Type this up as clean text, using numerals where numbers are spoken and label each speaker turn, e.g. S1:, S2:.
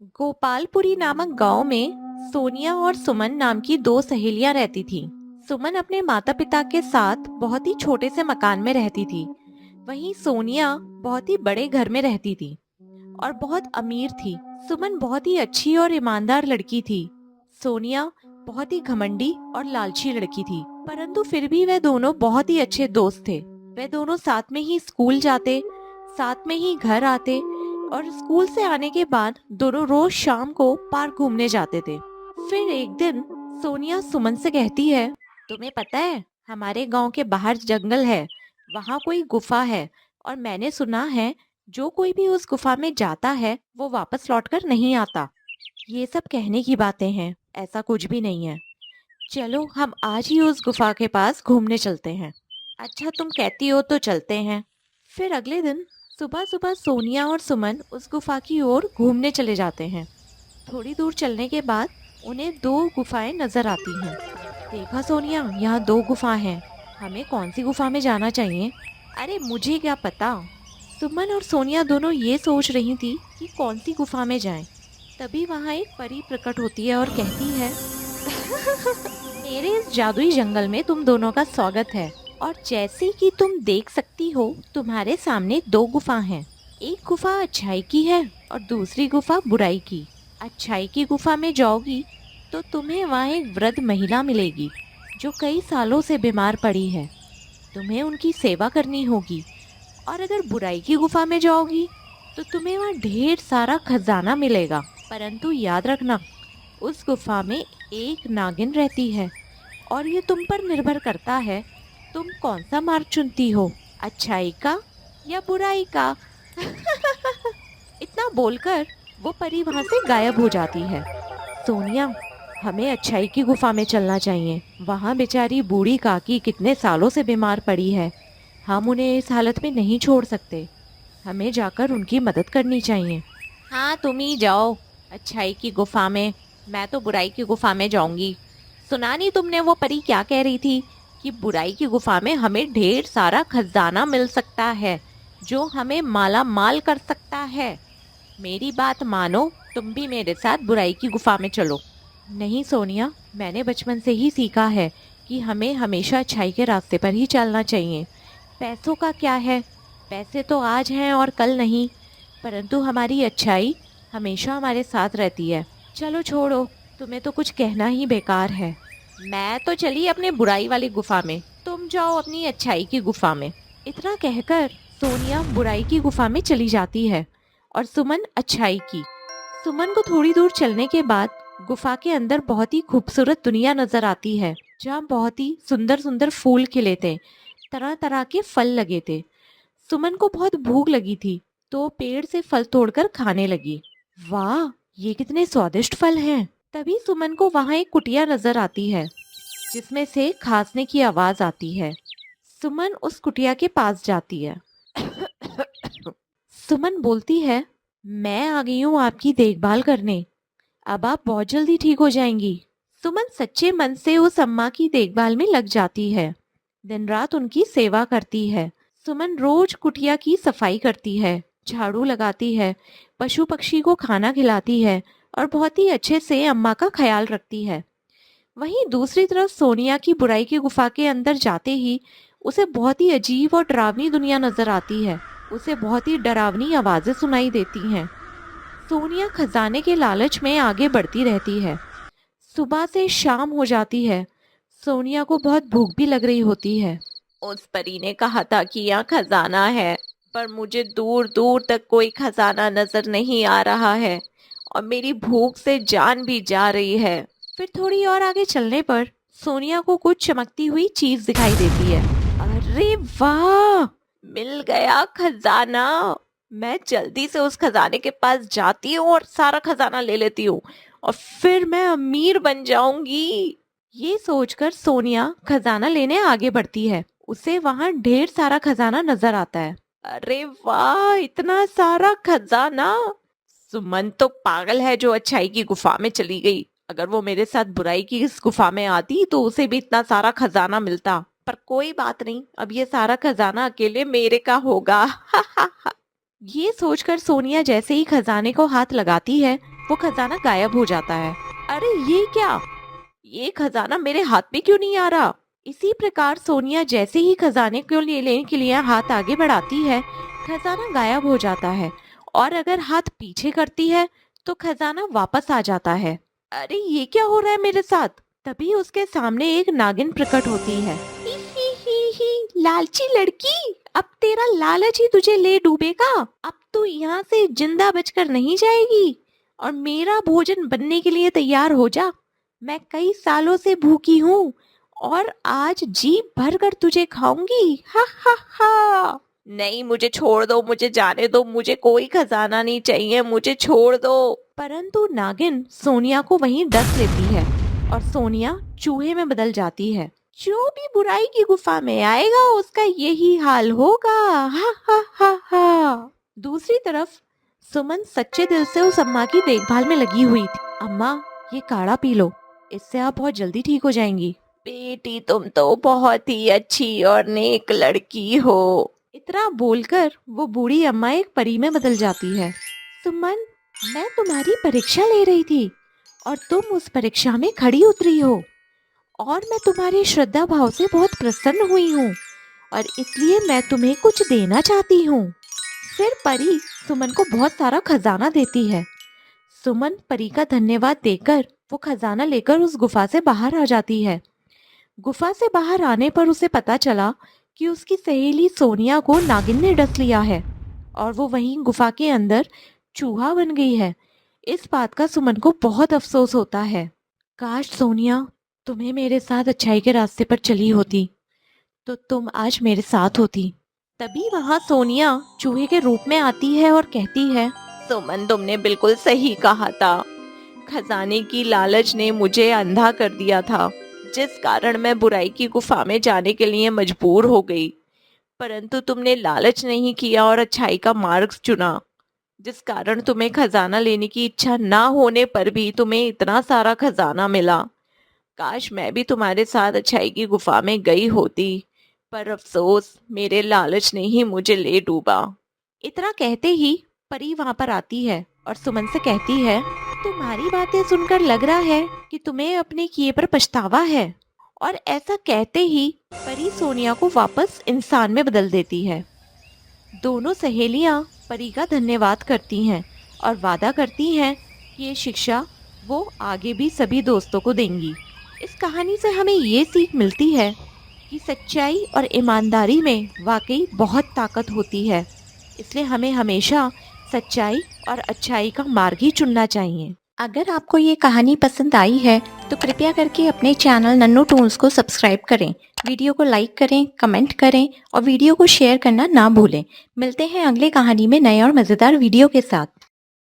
S1: गोपालपुरी नामक गांव में सोनिया और सुमन नाम की दो सहेलियां रहती थीं। सुमन अपने माता पिता के साथ बहुत ही छोटे से मकान में रहती थी। वहीं सोनिया बहुत ही बड़े घर में रहती थी और बहुत अमीर थी। सुमन बहुत ही अच्छी और ईमानदार लड़की थी। सोनिया बहुत ही घमंडी और लालची लड़की थी, परंतु फिर भी वे दोनों बहुत ही अच्छे दोस्त थे। वे दोनों साथ में ही स्कूल जाते, साथ में ही घर आते और स्कूल से आने के बाद दोनों रोज शाम को पार्क घूमने जाते थे। फिर एक दिन सोनिया सुमन से कहती है, तुम्हें पता है हमारे गांव के बाहर जंगल है, वहाँ कोई गुफा है और मैंने सुना है जो कोई भी उस गुफा में जाता है वो वापस लौटकर नहीं आता। ये सब कहने की बातें हैं, ऐसा कुछ भी नहीं है। चलो हम आज ही उस गुफा के पास घूमने चलते हैं। अच्छा तुम कहती हो तो चलते हैं। फिर अगले दिन सुबह सुबह सोनिया और सुमन उस गुफा की ओर घूमने चले जाते हैं। थोड़ी दूर चलने के बाद उन्हें दो गुफाएं नजर आती हैं। देखा सोनिया, यहाँ दो गुफा हैं, हमें कौन सी गुफा में जाना चाहिए? अरे मुझे क्या पता। सुमन और सोनिया दोनों ये सोच रही थी कि कौन सी गुफा में जाएं। तभी वहाँ एक परी प्रकट होती है और कहती है, मेरे इस जादुई जंगल में तुम दोनों का स्वागत है और जैसे कि तुम देख सकती हो तुम्हारे सामने दो गुफा हैं। एक गुफा अच्छाई की है और दूसरी गुफा बुराई की। अच्छाई की गुफा में जाओगी तो तुम्हें वहाँ एक वृद्ध महिला मिलेगी जो कई सालों से बीमार पड़ी है। तुम्हें उनकी सेवा करनी होगी। और अगर बुराई की गुफा में जाओगी तो तुम्हें वहाँ ढेर सारा खजाना मिलेगा, परंतु याद रखना उस गुफा में एक नागिन रहती है और ये तुम पर निर्भर करता है तुम कौन सा मार्ग चुनती हो, अच्छाई का या बुराई का। इतना बोलकर वो परी वहाँ से गायब हो जाती है। सोनिया, हमें अच्छाई की गुफा में चलना चाहिए। वहाँ बेचारी बूढ़ी काकी कितने सालों से बीमार पड़ी है, हम उन्हें इस हालत में नहीं छोड़ सकते। हमें जाकर उनकी मदद करनी चाहिए। हाँ तुम ही जाओ अच्छाई की गुफा में, मैं तो बुराई की गुफा में जाऊंगी। सुना नहीं तुमने वो परी क्या कह रही थी कि बुराई की गुफा में हमें ढेर सारा खजाना मिल सकता है जो हमें माला माल कर सकता है। मेरी बात मानो, तुम भी मेरे साथ बुराई की गुफा में चलो। नहीं सोनिया, मैंने बचपन से ही सीखा है कि हमें हमेशा अच्छाई के रास्ते पर ही चलना चाहिए। पैसों का क्या है, पैसे तो आज हैं और कल नहीं, परंतु हमारी अच्छाई हमेशा हमारे साथ रहती है। चलो छोड़ो, तुम्हें तो कुछ कहना ही बेकार है। मैं तो चली अपने बुराई वाली गुफा में, तुम जाओ अपनी अच्छाई की गुफा में। इतना कहकर सोनिया बुराई की गुफा में चली जाती है और सुमन अच्छाई की। सुमन को थोड़ी दूर चलने के बाद गुफा के अंदर बहुत ही खूबसूरत दुनिया नजर आती है, जहाँ बहुत ही सुंदर सुंदर फूल खिले थे, तरह तरह के फल लगे थे। सुमन को बहुत भूख लगी थी तो पेड़ से फल तोड़कर खाने लगी। वाह, ये कितने स्वादिष्ट फल हैं। तभी सुमन को वहाँ एक कुटिया नजर आती है जिसमें से खांसने की आवाज आती है। सुमन उस कुटिया के पास जाती है। सुमन बोलती है, मैं आ गई हूँ आपकी देखभाल करने, अब आप बहुत जल्दी ठीक हो जाएंगी। सुमन सच्चे मन से उस अम्मा की देखभाल में लग जाती है, दिन रात उनकी सेवा करती है। सुमन रोज कुटिया की सफाई करती है, झाड़ू लगाती है, पशु पक्षी को खाना खिलाती है और बहुत ही अच्छे से अम्मा का ख्याल रखती है। वहीं दूसरी तरफ सोनिया की बुराई की गुफा के अंदर जाते ही उसे बहुत ही अजीब और डरावनी दुनिया नजर आती है। उसे बहुत ही डरावनी आवाजें सुनाई देती हैं। सोनिया खजाने के लालच में आगे बढ़ती रहती है। सुबह से शाम हो जाती है। सोनिया को बहुत भूख भी लग रही होती है। उस परी ने कहा था कि यहाँ खजाना है, पर मुझे दूर दूर तक कोई खजाना नजर नहीं आ रहा है और मेरी भूख से जान भी जा रही है। फिर थोड़ी और आगे चलने पर सोनिया को कुछ चमकती हुई चीज दिखाई देती है। अरे वाह, मिल गया खजाना। मैं जल्दी से उस खजाने के पास जाती हूँ और सारा खजाना ले लेती हूँ और फिर मैं अमीर बन जाऊंगी। ये सोचकर सोनिया खजाना लेने आगे बढ़ती है। उसे वहां ढेर सारा खजाना नजर आता है। अरे वाह, इतना सारा खजाना। सुमन तो पागल है जो अच्छाई की गुफा में चली गई। अगर वो मेरे साथ बुराई की इस गुफा में आती तो उसे भी इतना सारा खजाना मिलता। पर कोई बात नहीं, अब ये सारा खजाना अकेले मेरे का होगा। ये सोचकर सोनिया जैसे ही खजाने को हाथ लगाती है वो खजाना गायब हो जाता है। अरे ये क्या, ये खजाना मेरे हाथ में क्यों नहीं आ रहा। इसी प्रकार सोनिया जैसे ही खजाने को लेने के लिए हाथ आगे बढ़ाती है, खजाना गायब हो जाता है, और अगर हाथ पीछे करती है तो खजाना वापस आ जाता है। अरे ये क्या हो रहा है मेरे साथ। तभी उसके सामने एक नागिन प्रकट होती है। ही ही ही, लालची लड़की, अब तेरा लालच ही तुझे ले डूबेगा। अब तू यहाँ से जिंदा बचकर नहीं जाएगी, और मेरा भोजन बनने के लिए तैयार हो जा। मैं कई सालों से भूखी हूँ, और आज जी भर कर तुझे खाऊंगी। हा हा हा। नहीं, मुझे छोड़ दो, मुझे जाने दो, मुझे कोई खजाना नहीं चाहिए, मुझे छोड़ दो। परंतु नागिन सोनिया को वहीं डस लेती है, और सोनिया चूहे में बदल जाती है। जो भी बुराई की गुफा में आएगा उसका यही हाल होगा। हा हा हा हा। दूसरी तरफ सुमन सच्चे दिल से उस अम्मा की देखभाल में लगी हुई थी। अम्मा, ये काढ़ा पी लो, इससे आप बहुत जल्दी ठीक हो जाएंगी। बेटी, तुम तो बहुत ही अच्छी और नेक लड़की हो। इतना बोलकर वो बूढ़ी अम्मा एक परी में बदल जाती है। सुमन, मैं तुम्हारी परीक्षा ले रही थी, और तुम उस परीक्षा में खड़ी उतरी हो, और मैं तुम्हारी श्रद्धा भाव से बहुत प्रसन्न हुई हूँ, और इसलिए मैं तुम्हें कुछ देना चाहती हूँ। फिर परी सुमन को बहुत सारा खजाना देती है। सुमन परी का धन्यवाद देकर वो खजाना लेकर उस गुफा से बाहर आ जाती है। गुफा से बाहर आने पर उसे पता चला कि उसकी सहेली सोनिया को नागिन ने डस लिया है, और वो वहीं गुफा के अंदर चूहा बन गई है। इस बात का सुमन को बहुत अफसोस होता है। काश सोनिया, तुम्हें मेरे साथ अच्छाई के रास्ते पर चली होती तो तुम आज मेरे साथ होती। तभी वहाँ सोनिया चूहे के रूप में आती है और कहती है, सुमन, तुमने बिल्कुल सही कहा था। खजाने की लालच ने मुझे अंधा कर दिया था, जिस कारण मैं बुराई की गुफा में जाने के लिए मजबूर हो गई। परंतु तुमने लालच नहीं किया और अच्छाई का मार्ग चुना, जिस कारण तुम्हें खजाना लेने की इच्छा ना होने पर भी तुम्हें इतना सारा खजाना मिला। काश मैं भी तुम्हारे साथ अच्छाई की गुफा में गई होती, पर अफसोस मेरे लालच ने ही मुझे ले डूबा। इतना कहते ही परी वहां पर आती है और सुमन से कहती है, तुम्हारी बातें सुनकर लग रहा है कि तुम्हें अपने किए पर पछतावा है। और ऐसा कहते ही परी सोनिया को वापस इंसान में बदल देती है। दोनों सहेलियां परी का धन्यवाद करती हैं और वादा करती हैं कि ये शिक्षा वो आगे भी सभी दोस्तों को देंगी। इस कहानी से हमें ये सीख मिलती है कि सच्चाई और ईमानदारी में वाकई बहुत ताकत होती है, इसलिए हमें हमेशा सच्चाई और अच्छाई का मार्ग ही चुनना चाहिए। अगर आपको ये कहानी पसंद आई है तो कृपया करके अपने चैनल नन्नू टून्स को सब्सक्राइब करें, वीडियो को लाइक करें, कमेंट करें और वीडियो को शेयर करना ना भूलें। मिलते हैं अगले कहानी में नए और मज़ेदार वीडियो के साथ।